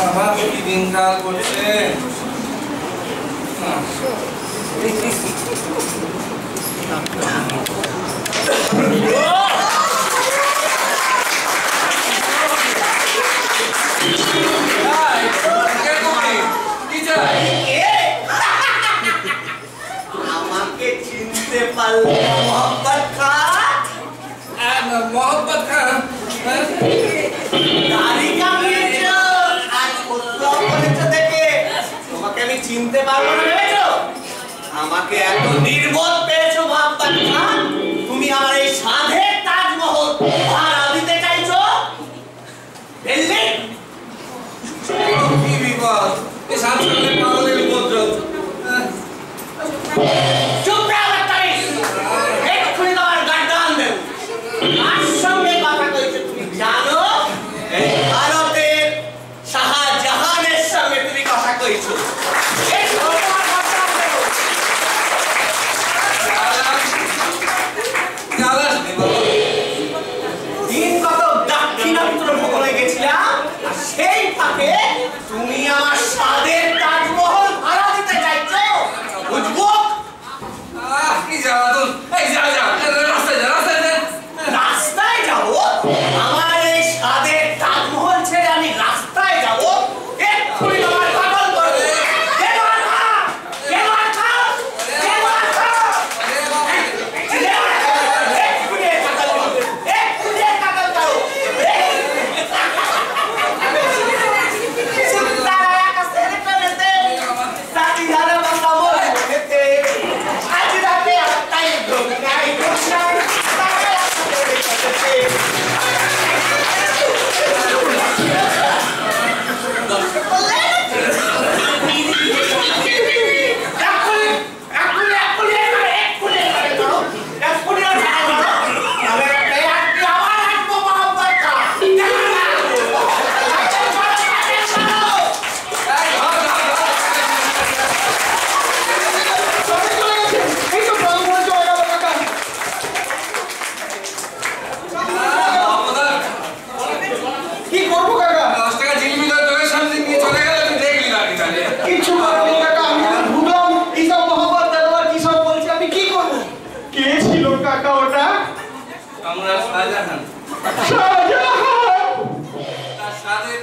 বাবা কি দিনকাল করছে। আমাকে চিনতে পারলে মোহাম্মদ খান? মোহাম্মদ খান দাড়ি কামিয়েছো আর কোথাও করেছো দেখে তোমাকে আমি চিনতে পারবো না ভেবেছো? আমাকে এত নির্বোধ পেয়েছো মোহাম্মদ খান? তুমি আমার এই সাধের তাজমহল ভাড়া দিতে চাইছো? দিল্লি কি বিপদ, এই সাতসঙ্গে পাগলের উপদ্রব। চুপ রাখো তারিখ, এক্ষুনি তোমার গার্ডান দেব। কার সঙ্গে কথা কইছো তুমি জানো? এই ভারতের শাহজাহানের সঙ্গে তুমি কথা কইছো। দিন কত দাক্ষিণাত্য ভ্রমণে গেছিলাম, আর সেই ফাঁকে তুমি আমার স্বাদের তাজমহল ভাড়া দিতে চাইছো? বুঝবো কি জ্বালাতন। এই যা যা, রাস্তায় যা, রাস্তায় যা। রাস্তায় যাবো? আমার এই স্বাদের তাজমহল ছেড়ে আমি রাস্তায় যাবো? এক্ষুনি তোমার পাগল করবে।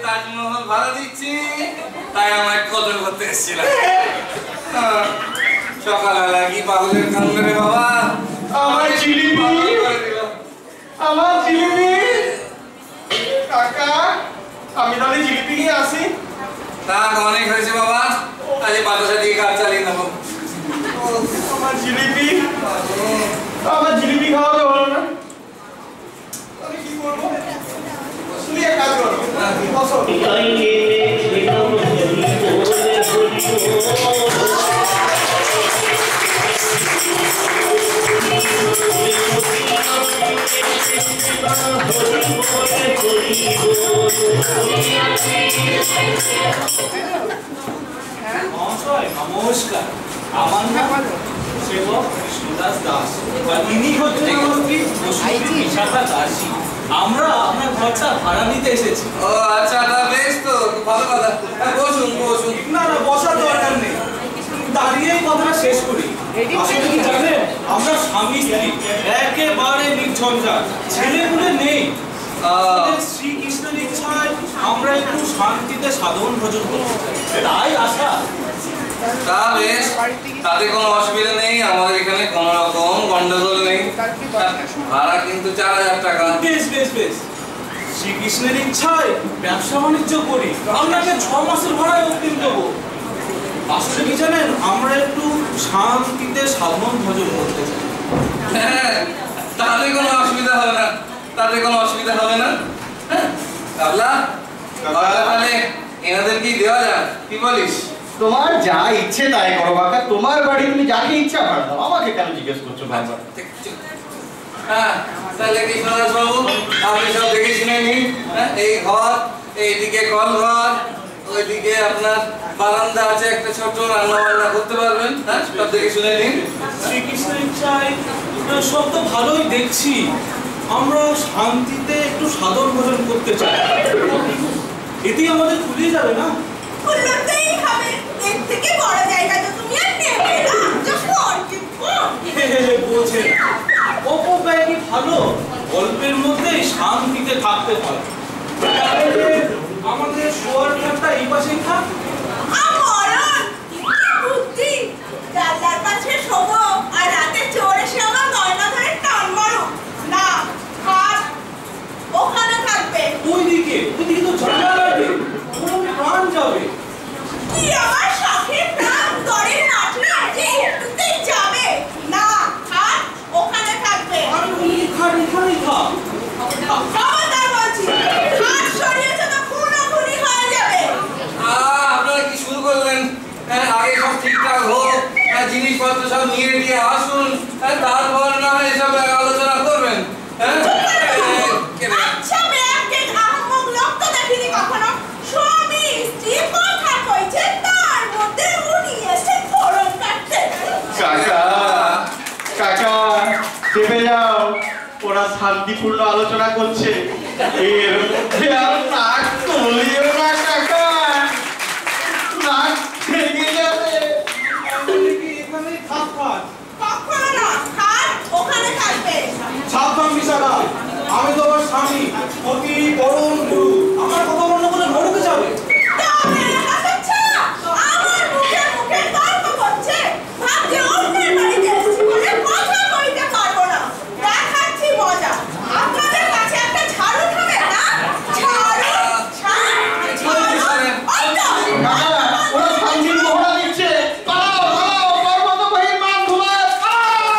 তাজমহল ভাড়া দিচ্ছি, তাই আমায় কদর করতে এসেছিলাম। সকালবেলা কি পাগলের কান্দে রে বাবা। আমার জিলিপি, আমার জিলিপি। কাকা, আমি তাহলে জিলিপি নিয়ে আসি। তা অনেক হয়েছে বাবা, আজ বাতাসা দিয়ে কাজ চালিয়ে নেবো। আমার জিলিপি, আমার জিলিপি খাওয়া তো হলো না। আমি কি করবো? তুমি এক কাজ করো, বসো। নমস্কার, আমার নাম সেবক কৃষ্ণদাস দাস। ইনি হচ্ছেন আমার স্ত্রী বিশাখা দাসী। আমরা আপনার ঘরটা ভাড়া নিতে এসেছি। ও আচ্ছা, তা বেশ তো, ভালো কথা। বসুন বসুন। না না, বসার দরকার নেই, দাঁড়িয়েই কথাটা শেষ করি। আসলে কি জানেন, আমরা স্বামী স্ত্রী একেবারে নির্ঝঞ্ঝাট, ছেলেপুলে নেই। শ্রীকৃষ্ণের ইচ্ছায় আমরা একটু শান্তিতে সাধন ভজন করতে চাই, তাই আশা। তা বেশ, তাতে কোনো অসুবিধা নেই, আমাদের এখানে কোনো রকম গন্ডগোল নেই। ভাড়া কিন্তু 4000 টাকা। বেশ বেশ বেশ, শ্রীকৃষ্ণের ইচ্ছায় ব্যবসা বাণিজ্য করি, আপনাকে 6 মাসের ভাড়ায় অগ্রিম দেবো। আসলে কি জানেন, আমরা একটু শান্তিতে সাধন ভজন করতে চাই। হ্যাঁ, তাতে কোনো অসুবিধা হবে না, তাতে কোনো অসুবিধা হবে না। হ্যাঁ কাবলা, তাহলে এনাদের কি দেওয়া যায়, কি বলিস? তোমার যা ইচ্ছে তাই করো কাকা, তোমার বাড়ি, তুমি যাকে ইচ্ছা ভাড়া দাও, আমাকে কেন জিজ্ঞেস করছো বারবার? হ্যাঁ, তাহলে কৃষ্ণদাস বাবু, আপনি সব দেখে শুনে নিন। এই ঘর, এইদিকে কল ঘর, ওইদিকে আপনার বারান্দা আছে, একটা ছোট রান্না বান্না করতে পারবেন। হ্যাঁ, সব দেখে শুনে নিন। শ্রীকৃষ্ণের ইচ্ছায় সব তো ভালোই দেখছি, আমরা শান্তিতে একটু সাধন ভজন করতে চাই। এতেই আমাদের খুলিয়ে যাবে না? খুলতেই হবে, এর থেকে বড় জায়গা তো তুমি আর নেবে না। বোঝে অপব্যয় কি ভালো? গল্পের মধ্যেই শান্তিতে থাকতে হয়। আমাদের শোয়ার ঘরটা এই পাশেই থাক। আমরণ বুদ্ধি, জানলার পাশে শোবো আর রাতে চোর এসে আমার গয়না ধরে টান মারো না। খাট ওখানে থাকবে। ওইদিকে তো জানলা লাগবে, ওর প্রাণ যাবে। কি আমার শখের প্রাণ দরের মাঠে যে একটুতেই যাবে না। খাট ওখানে থাকবে। আমি এখানেই থাক। খবরদার বলছি, খাট সরিয়েছে তো খুনোখুনি হয়ে যাবে। আপনারা কি শুরু করলেন? আগে সব ঠিকঠাক হোক, জিনিসপত্র সব নিয়ে দিয়ে আসুন, তারপর না হয় এসব আলোচনা করবেন। আচ্ছা ব্যাগকে আহম্মক লোক তো দেখিনি কখনো। স্বামী স্ত্রী কথা কইছে, তার মধ্যে উনি এসে ফোড়ন কাটতে। কাকা কাকা চেপে যাও, ওরা শান্তিপূর্ণ আলোচনা করছে, এর মধ্যে আর নাক তুলিও না কাকা, নাক ভেঙে যাবে। এখানেই থাক খাট। কখনো না, খাট ওখানে থাকবে। সাবধান বিশাখা, আমি তোমার স্বামী, অতি পরম গুরু। আমার কথা বন্ধ করে নরকে যাবে। তবে আচ্ছা, আমার মুখে মুখে তর্ক করছে, ভাবছে অন্যের বাড়িতে এসেছি বলে কথা কইতে পারবো না। দেখাচ্ছি মজা। আপনাদের কাছে একটা ঝাড়ু হবে না? ঝাড়ু কাকা ওরা শান্তির মহড়া দিচ্ছে, পালাও পালাও, পর্বত বহির্মান ধুলায় পালাও।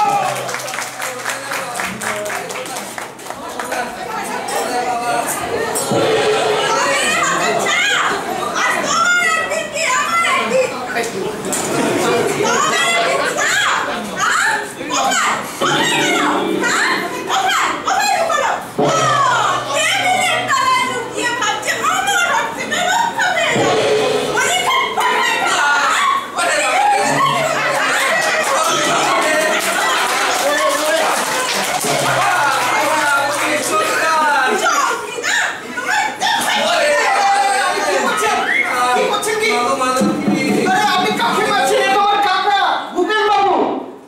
আরে আপনি কাকে মারছেন? এ তো আমার কাকা ভূপেন বাবু।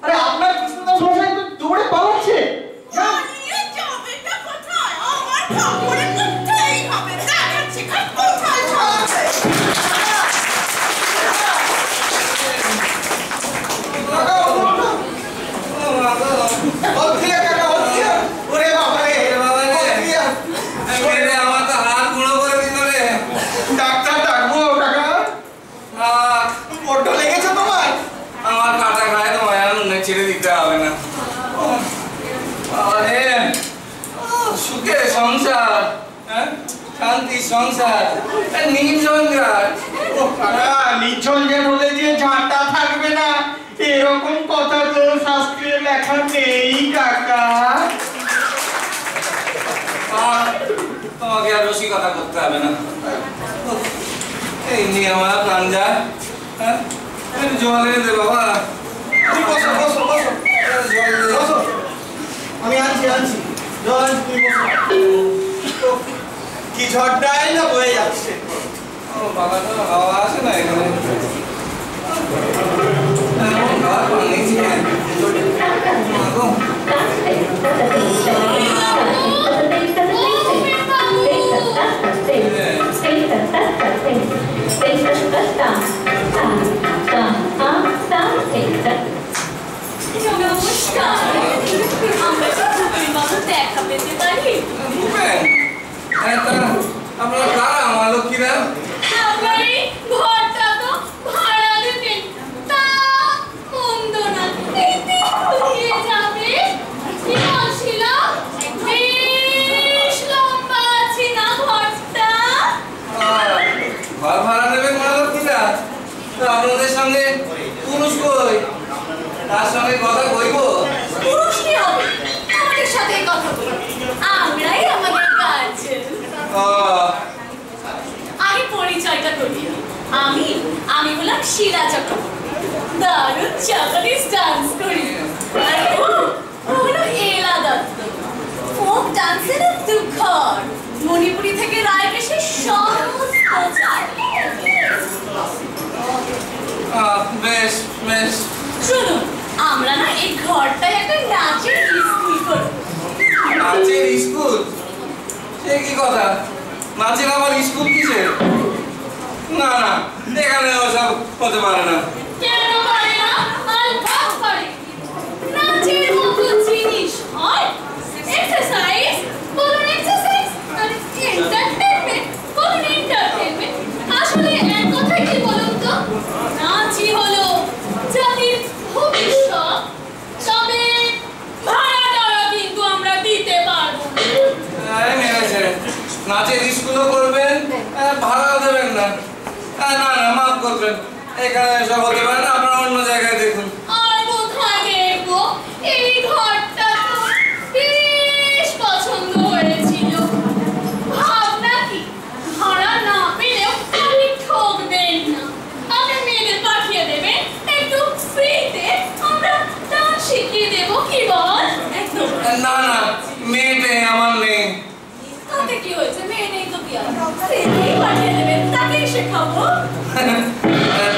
আরে আপনার কৃষ্ণদাস মশাই তো দৌড়ে পালাচ্ছে। ওরে বাবা রে, আমার তো হাত গুঁড়ো করে দিল রে। ডাক্তার ডাকবো কাকা? বড্ড লেগেছে তোমার? আমার কাটা খায় তো মায়া ছেড়ে দিতে হবে না। আরে সুখে সংসার, শান্তি সংসার, নির্ঝঞ্ঝাট। কাকা নির্ঝঞ্ঝাট হলে যে ঝাঁটা থাকবে না, এরকম কথা তো শাস্ত্রে লেখা নেই কাকা। তোমাকে আর রসিকতা করতে হবে না। এই নিয়ে আমার প্রাণ যায়। একটু জল এনে দে বাবা। তুমি বসো বসো বসো জল দে। বসো, আমি আনছি জল আনছি, তুমি বসো। কি ঝড়টাই না বয়ে যাচ্ছে। ও বাবা, তো হাওয়া আসে না এখানে। এমন হাওয়া বানিয়েছি। মাগো। নমস্কার, আমরা কি ভূপেন বাবু দেখা পেতে পারি? ভূপেন? আপনারা কারা আমার লক্ষ্মীরা? আপনার এই ঘরটা তো ভাড়া দেবেন, তা মন্দ না, এতে খুলিয়ে যাবে। কি বলছিলাম, বেশ লম্বা আছে না ঘরটা? ঘর ভাড়া দেবেন মা লক্ষ্মীরা? তো আপনাদের সঙ্গে পুরুষ কই? তার সঙ্গে কথা কইব? পুরুষ কি হবে? আমাদের সাথে কথা বলুন, আমরাই আমাদের গার্জেন। আগে পরিচয়টা করি। আমি হলাম শিলা চক্রবর্তী, দারুণ জাপানিজ ডান্স করি। আর ও হলো এলা দত্ত, ফোক ডান্সের দুঃখর। মণিপুরি থেকে রায় এসে সমস্ত নাচের স্কুল? সে কি কথা? নাচের আবার স্কুল কিসের? না না, এখানে ওসব হতে পারে না। কেন পারে না? আলবাত পারে। নাচের মতো জিনিস হয় এক্সারসাইজ, বলুন এক্সারসাইজ, আর এন্টারটেইনমেন্ট, বলুন এন্টারটেইনমেন্ট। আসলে এক কথায় কি বলুন তো, নাচই হলো জাতির ভবিষ্যৎ। তবে ভাড়াটা কিন্তু আমরা দিতে পারবো না। নাচের স্কুলও করবেন, ভাড়াও দেবেন না? না না, মাফ করবেন, এখানে সব হতে পারে না, আপনারা অন্য জায়গায় দেখুন। আর কোথায় দেখবো? এই ঘরটা তো বেশ পছন্দ হয়েছিল। ভাবনা কি, ভাড়া না পেলেও আপনি ঠকবেন না। আপনি মেয়েদের পাঠিয়ে দেবেন একটু ফ্রিতে, আমরা ডান্স শিখিয়ে দেবো, কি বল? একদম না না, মেয়েটে আমার নেই। তাতে কি হয়েছে? মেয়ে নেই তো কি হবে? ফ্রিতেই পাঠিয়ে দেবেন, তাকেই শেখাবো।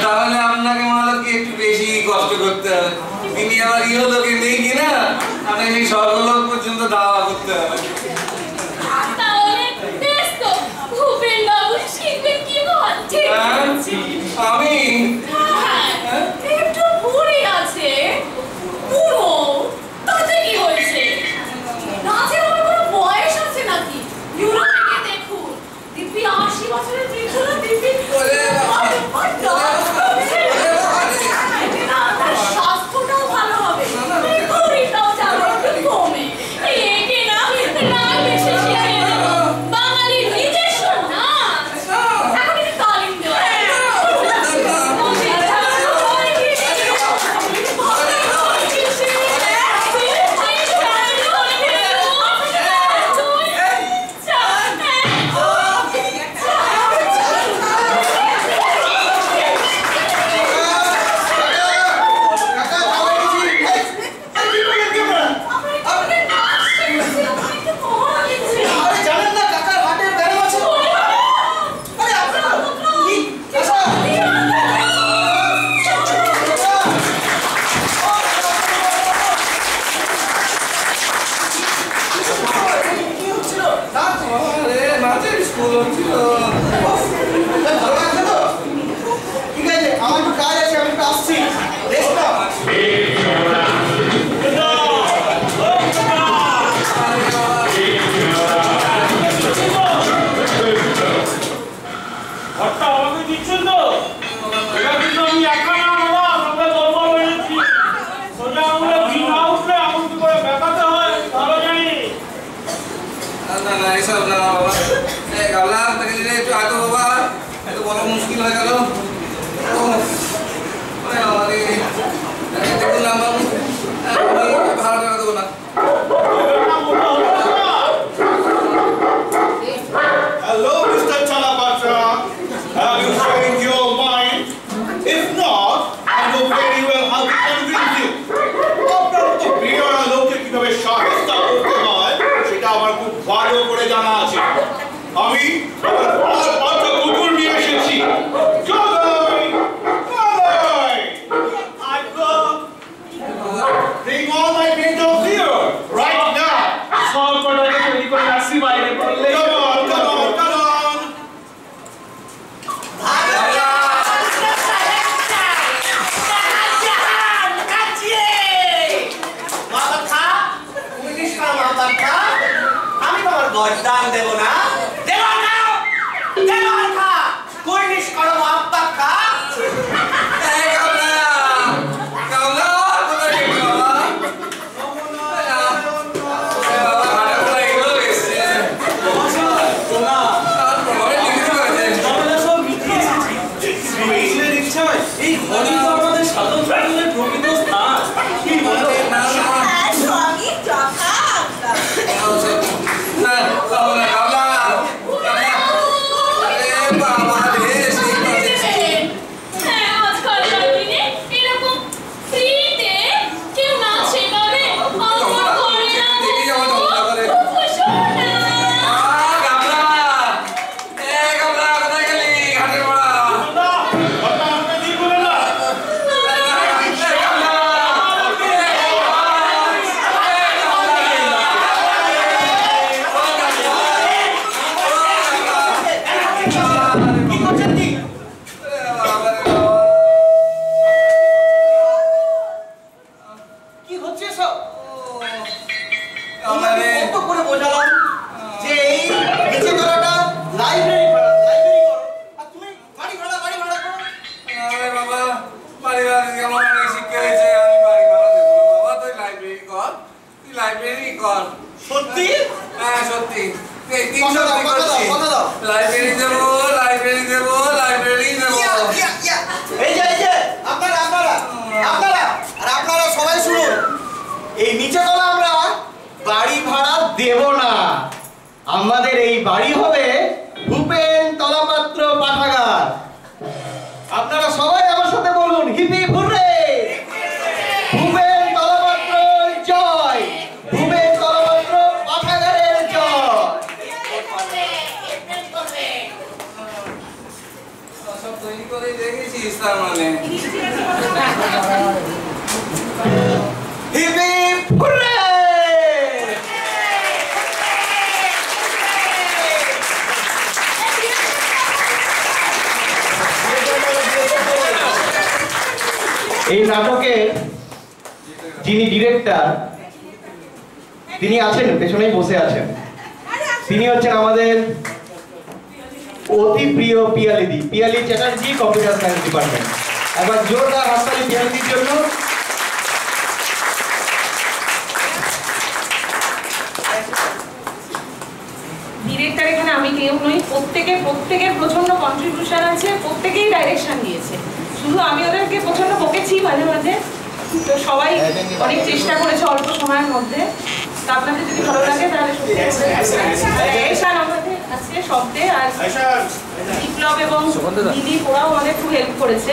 তাহলে আপনাকে মালকে একটু বেশি কষ্ট করতে হবে। তিনি আবার ইহলোকে নেই কিনা, আপনাকে সেই স্বর্গলোক পর্যন্ত দাওয়া করতে হবে। তাহলে বেশ তো, ভূপেন বাবু শিখবেন কি বল? ঠিক আছে। আমি হ্যাঁ, একটু বুড়ি আছে, বুড়ো, তাতে কি হয়েছে? নাচের কোনো বয়স আছে নাকি? ইউরোপে গিয়ে দেখুন, দিব্যি ৮০ বছরের বৃদ্ধ দিব্যি স্বাস্থ্যটাও ভালো হবে, বুড়িটাও যাবে একটু কমে। একে না রাগ এসে শিখিয়ে দেবো বাঙালির নিজস্ব নাচ। এখন একটু তালিম দেওয়া আরে জানেন না কাকার হাটের ব্যায়াম আছে? আরে আপনারা কি কাকা? কি হচ্ছিল? নাচ? আরে নাচের স্কুল হচ্ছিল। ভালো লাগছে তো? ঠিক আছে, আমার একটু কাজ আছে, আমি একটু আসছি। রেস্ট নাও। ঘরটা আমাকে দিচ্ছেন তো? এটা কিন্তু আমি একা না বাবা, তোমরা দরবার হয়েছি। সোজা আঙুলে ঘি না উঠলে আঙুল কি করে বেঁকাতে হয় ভালো জানি। না না, এসব না বাবা। গাবলা তাকে দিলে একটু আগে বাবা, এত বড় মুশকিল হয়ে গেল। দেখুন না বাবু, আমি ভাড়া টাকা দেবো না। এটা বলতে হবে না। Hello, Mr. Chalapatra. Have you changed your mind? If not, I know very well how to convince you. আপনার তো বিয়ের লোককে কিভাবে সাহেস্তা করতে হয় সেটা আমার খুব ভালো করে জানা আছে। কি করছেন কি? কি হচ্ছে সব? তোমাকে কত করে বোঝালাম যে এই নিচে তলাটা লাইব্রেরি করো। আর তুমি বাড়ি ভাড়া করো। আরে বাবা, বাড়ি ভাড়া দিয়ে আমার অনেক শিক্ষা হয়েছে, আমি বাড়ি ভাড়া দেবো না বাবা। তুই লাইব্রেরি কর। সত্যি? হ্যাঁ সত্যি। এই তিন কথা দাও, সত্যি কথা দাও, করছি। কথা দাও। লাইব্রেরি দেবো। এই যে আপনারা আর আপনারা সবাই শুনুন, এই নিচে তলা আমরা বাড়ি ভাড়া দেব না। আমাদের এই বাড়ি হবে ভূপেন তলাপাত্র পাঠাগার। আপনারা সবাই আমার সাথে বলুন, হিপি হুররে! ভূপেন তলাপাত্র জয়! ভূপেন তলাপাত্র পাঠাগারের জয়! সব তৈরি করে দেখেছিস তার মানে? Hip hip hooray! এই নাটকের যিনি ডিরেক্টর, তিনি আছেন পেছনেই বসে আছেন। তিনি হচ্ছেন আমাদের অতি প্রিয় Piyali Chatterjee, computer science department. একবার জোরদার হাততালি পিয়ালির জন্য। ডিরেক্টর এখানে আমি কেউ নই, প্রত্যেকের প্রচন্ড কন্ট্রিবিউশন আছে, প্রত্যেকেই ডাইরেকশন দিয়েছে। শুধু আমি ওদেরকে প্রচন্ড বকেছি মাঝে মাঝে, তো সবাই অনেক চেষ্টা করেছে অল্প সময়ের মধ্যে। তা আপনাদের যদি ভালো লাগে তাহলে ডাইরেকশন আমাদের আছে শব্দে, আর বিপ্লব এবং দিদি ওরাও আমাদের খুব হেল্প করেছে।